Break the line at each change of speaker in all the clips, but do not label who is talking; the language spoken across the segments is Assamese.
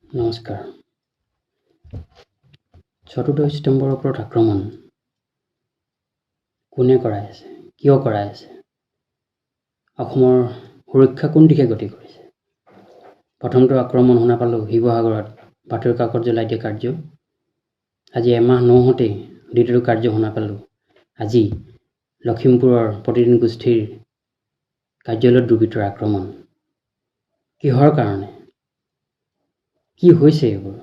নমস্কাৰ। ৪ ছেপ্টেম্বৰৰ ওপৰত আক্ৰমণ কোনে কৰাই আছে, কিয় কৰাই আছে, অসমৰ সুৰক্ষা কোন দিশে গতি কৰিছে? প্ৰথমটো আক্ৰমণ শুনা পালোঁ শিৱসাগৰত বাতৰি কাকত জ্বলাই দিয়া কাৰ্য। আজি এমাহ নহওঁতেই দ্বিতীয়টো কাৰ্য শুনা পালোঁ। আজি লখিমপুৰৰ প্ৰতিদিন গোষ্ঠীৰ কাৰ্যালয়ত দুৰ্বৃত্তৰ আক্ৰমণ। কিহৰ কাৰণে? কি হৈছে এইবোৰ?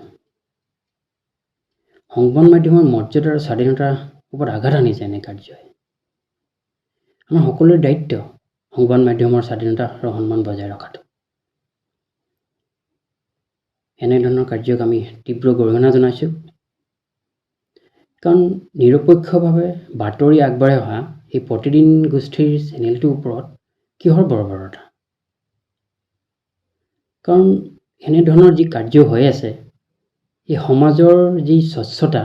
সংবাদ মাধ্যমৰ মৰ্যাদা আৰু স্বাধীনতাৰ ওপৰত আঘাত আনিছে এনে কাৰ্যই। আমাৰ সকলোৰে দায়িত্ব সংবাদ মাধ্যমৰ স্বাধীনতা আৰু সন্মান বজাই ৰখাটো। এনেধৰণৰ কাৰ্যক আমি তীব্ৰ গৰিহণা জনাইছোঁ। কাৰণ নিৰপেক্ষভাৱে বাতৰি আগবঢ়াই অহা এই প্ৰতিদিন গোষ্ঠীৰ চেনেলটোৰ ওপৰত কিহৰ বৰ্বৰতা? কাৰণ এনেধৰণৰ যি কাৰ্য হৈ আছে, এই সমাজৰ যি স্বচ্ছতা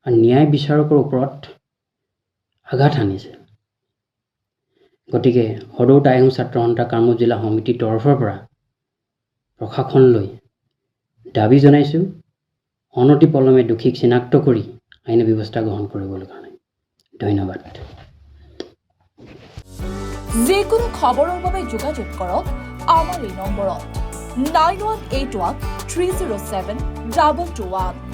আৰু ন্যায় বিচাৰকৰ ওপৰত আঘাত আনিছে। গতিকে সদৌ টাই আহোম ছাত্ৰ সন্থা কামৰূপ জিলা সমিতিৰ তৰফৰ পৰা প্ৰশাসনলৈ দাবী জনাইছোঁ, অনতিপলমে দোষীক চিনাক্ত কৰি আইনী ব্যৱস্থা গ্ৰহণ কৰিবলৈ কাৰণে। ধন্যবাদ।
যিকোনো খবৰৰ বাবে যোগাযোগ কৰক আমাৰ এই নম্বৰত 9181 307 221।